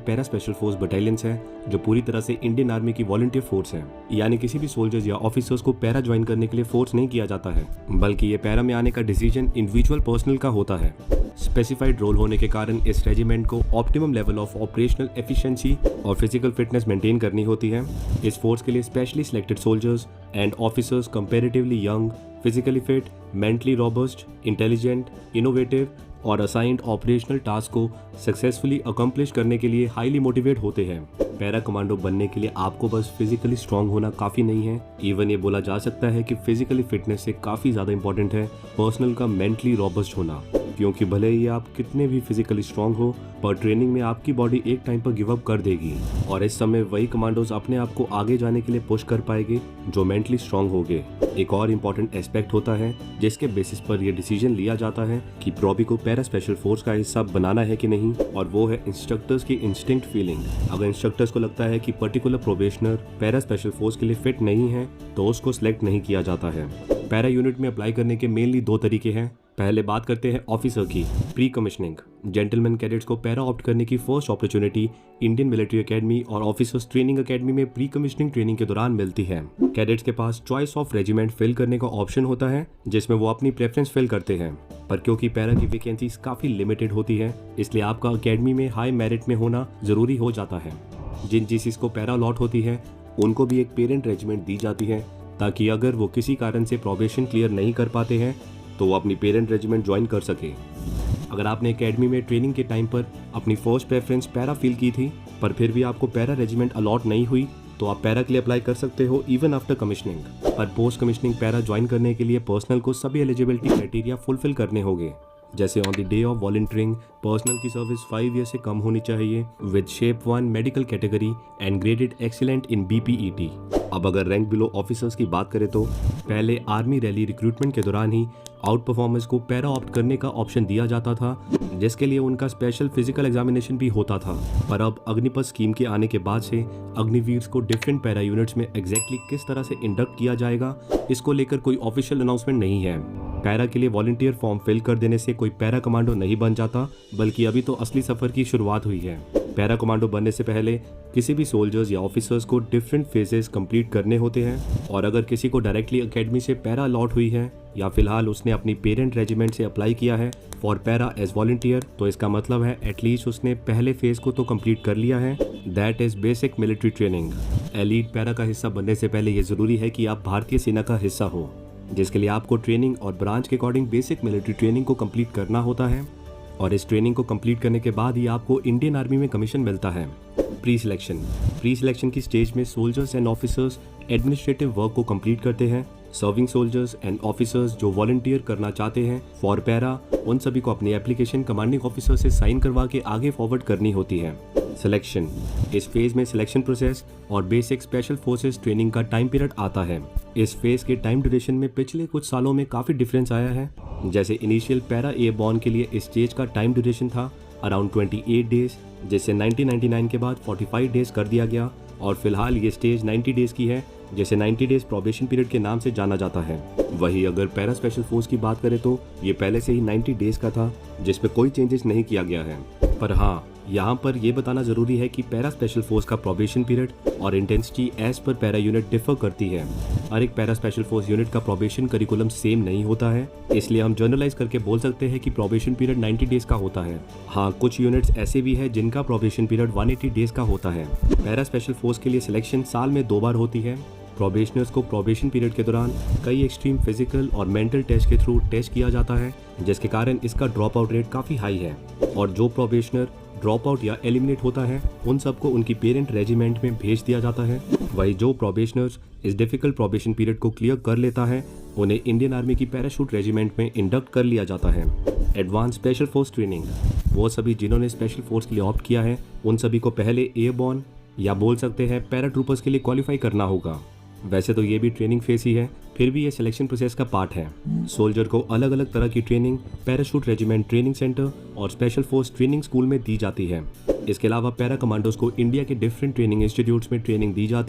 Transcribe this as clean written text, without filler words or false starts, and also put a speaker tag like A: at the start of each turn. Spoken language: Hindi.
A: पैरा स्पेशल फोर्स बटालियंस हैं जो पूरी तरह से इंडियन आर्मी की वॉलंटियर फोर्स है। यानी किसी भी सोल्जर्स या ऑफिसर्स को पैरा ज्वाइन करने के लिए फोर्स नहीं किया जाता है, बल्कि ये पैरा में आने का डिसीजन इंडिविजुअल पर्सनल का होता है। स्पेसिफाइड रोल होने के कारण इस रेजिमेंट को optimum level of operational efficiency और फिजिकल फिटनेस मेंटेन करनी होती है। इस फोर्स के लिए specially selected soldiers and officers comparatively young, physically fit, mentally robust, intelligent, innovative और असाइंड ऑपरेशनल टास्क को सक्सेसफुली अकम्प्लिश करने के लिए हाईली मोटिवेट होते हैं। पैरा कमांडो बनने के लिए आपको बस फिजिकली स्ट्रांग होना काफ़ी नहीं है, इवन ये बोला जा सकता है कि फिजिकली फिटनेस से काफ़ी ज़्यादा इंपॉर्टेंट है पर्सनल का मेंटली रोबस्ट होना। क्योंकि भले ही आप कितने भी फिजिकली स्ट्रांग हो, पर ट्रेनिंग में आपकी बॉडी एक टाइम पर गिव अप कर देगी और इस समय वही कमांडोज अपने आप को आगे जाने के लिए पुश कर पाएंगे जो मेंटली स्ट्रांग होंगे। एक और इम्पॉर्टेंट एस्पेक्ट होता है जिसके बेसिस पर यह डिसीजन लिया जाता है कि प्रॉबी को पैरा स्पेशल फोर्स का हिस्सा बनाना है कि नहीं, और वो है इंस्ट्रक्टर्स की इंस्टिंक्ट फीलिंग। अगर इंस्ट्रक्टर्स को लगता है कि particular probationer para special force के लिए फिट नहीं है तो उसको सिलेक्ट नहीं किया जाता है। पैरा यूनिट में अप्लाई करने के मेनली 2 तरीके हैं। पहले बात करते हैं ऑफिसर की, प्री कमिश्निंग। जेंटलमैन कैडेट्स को पैरा ऑप्ट करने की first opportunity Indian military academy और ऑफिसर्स ट्रेनिंग एकेडमी में प्री कमिश्निंग ट्रेनिंग के दौरान मिलती है। कैडेट्स के पास चॉइस ऑफ रेजिमेंट फिल करने का ऑप्शन होता है जिसमें वो अपनी प्रेफरेंस फिल करते हैं, पर क्योंकि पैरा की वैकेंसीज काफी लिमिटेड होती है इसलिए आपका एकेडमी में हाई मेरिट में होना जरूरी हो जाता है। जिन जीसीस को पैरा अलॉट होती है उनको भी एक पेरेंट रेजिमेंट दी जाती है ताकि अगर वो किसी कारण से प्रोबेशन क्लियर नहीं कर पाते हैं तो वो अपनी पेरेंट रेजिमेंट ज्वाइन कर सके। अगर आपने एकेडमी में ट्रेनिंग के टाइम पर अपनी फर्स्ट प्रेफरेंस पैरा फील की थी पर फिर भी आपको पैरा रेजिमेंट अलॉट नहीं हुई तो आप पैरा के लिए अप्लाई कर सकते हो इवन आफ्टर कमिश्निंग। पर पोस्ट कमिश्निंग पैरा ज्वाइन करने के लिए पर्सनल को सभी एलिजिबिलिटी क्राइटेरिया फुलफिल करने होंगे, जैसे on the day of volunteering personal की सर्विस 5 ईयर से कम होनी चाहिए with shape 1 medical category and graded excellent in BPET। अब अगर रैंक बिलो ऑफिसर्स की बात करें तो पहले आर्मी रैली रिक्रूटमेंट के दौरान ही आउट परफॉर्मेंस को पैरा ऑप्ट करने का ऑप्शन दिया जाता था, जिसके लिए उनका स्पेशल फिजिकल एग्जामिनेशन भी होता था। पर अब अग्निपथ स्कीम के आने के बाद से अग्निवीर्स को डिफरेंट पैरा यूनिट्स में एग्जैक्टली किस तरह से इंडक्ट किया जाएगा इसको लेकर कोई ऑफिशियल अनाउंसमेंट नहीं है। पैरा के लिए वॉलंटियर फॉर्म फिल कर देने से कोई पैरा कमांडो नहीं बन जाता, बल्कि अभी तो असली सफर की शुरुआत हुई है। पैरा कमांडो बनने से पहले किसी भी सोल्जर्स या ऑफिसर्स को डिफरेंट फेजेस कंप्लीट करने होते हैं, और अगर किसी को डायरेक्टली एकेडमी से पैरा अलॉट हुई है या फिलहाल उसने अपनी पेरेंट रेजिमेंट से अप्लाई किया है फॉर पैरा एज वॉलंटियर, तो इसका मतलब है एटलीस्ट उसने पहले फेज को तो कंप्लीट कर लिया है, that is basic military training. Elite para का हिस्सा बनने से पहले ये जरूरी है कि आप भारतीय सेना का हिस्सा हो, जिसके लिए आपको ट्रेनिंग और ब्रांच के अकॉर्डिंग बेसिक मिलिट्री ट्रेनिंग को कंप्लीट करना होता है, और इस ट्रेनिंग को कंप्लीट करने के बाद ही आपको इंडियन आर्मी में कमीशन मिलता है। प्री सिलेक्शन की स्टेज में soldiers and officers administrative work को कंप्लीट करते हैं। सर्विंग सोल्जर्स एंड ऑफिसर्स जो वॉलंटियर करना चाहते हैं फॉर पैरा, उन सभी को अपनी एप्लीकेशन कमांडिंग ऑफिसर से साइन करवा के आगे फॉरवर्ड करनी होती है। सिलेक्शन, इस फेज में सिलेक्शन प्रोसेस और बेसिक स्पेशल फोर्सेस ट्रेनिंग का टाइम पीरियड आता है। इस फेज के टाइम ड्यूरेशन में पिछले कुछ सालों में काफ़ी डिफरेंस आया है। जैसे इनिशियल पैरा एयरबॉर्न के लिए इस स्टेज का टाइम ड्यूरेशन था अराउंड 28 डेज, जिसे 1999 के बाद 45 डेज कर दिया गया, और फिलहाल ये स्टेज 90 डेज की है, जिसे 90 डेज प्रोबेशन पीरियड के नाम से जाना जाता है। वही अगर पैरा स्पेशल फोर्स की बात करें तो ये पहले से ही 90 डेज का था, जिसमें कोई चेंजेस नहीं किया गया है। पर हाँ, यहाँ पर यह बताना जरूरी है कि पैरा स्पेशल फोर्स का प्रोबेशन पीरियड और intensity as per para unit differ करती है। हर एक पैरा स्पेशल फोर्स यूनिट का प्रोबेशन करिकुलम सेम नहीं होता है, इसलिए हम जनरलाइज करके बोल सकते हैं कि प्रोबेशन पीरियड 90 डेज का होता है। हाँ, कुछ यूनिट्स ऐसे भी है जिनका प्रोबेशन पीरियड 180 डेज का होता है। पैरा स्पेशल फोर्स के लिए सिलेक्शन साल में 2 बार होती है। प्रोबेशनर्स को प्रोबेशन पीरियड के दौरान कई एक्सट्रीम फिजिकल और मेंटल टेस्ट के थ्रू टेस्ट किया जाता है, जिसके कारण इसका ड्रॉप आउट रेट काफ़ी हाई है, और जो प्रोबेशनर ड्रॉप आउट या एलिमिनेट होता है उन सबको उनकी पेरेंट रेजिमेंट में भेज दिया जाता है। वही जो प्रोबेशनर्स इस डिफिकल्ट प्रोबेशन पीरियड को क्लियर कर लेता है उन्हें इंडियन आर्मी की पैराशूट रेजिमेंट में इंडक्ट कर लिया जाता है। एडवांस स्पेशल फोर्स ट्रेनिंग, वो सभी जिन्होंने स्पेशल फोर्स के लिए ऑप्ट किया है उन सभी को पहले एयरबॉर्न या बोल सकते हैं पैरा ट्रूपर्स के लिए क्वालिफाई करना होगा। वैसे तो ये भी ट्रेनिंग फेस ही है, फिर भी ये सिलेक्शन प्रोसेस का पार्ट है। सोल्जर को अलग अलग तरह की training parachute regiment training centre और स्पेशल फोर्स ट्रेनिंग स्कूल में दी जाती है। इसके अलावा पैरा कमांडोज को इंडिया के डिफरेंट ट्रेनिंग इंस्टीट्यूट्स में ट्रेनिंग दी जाती है।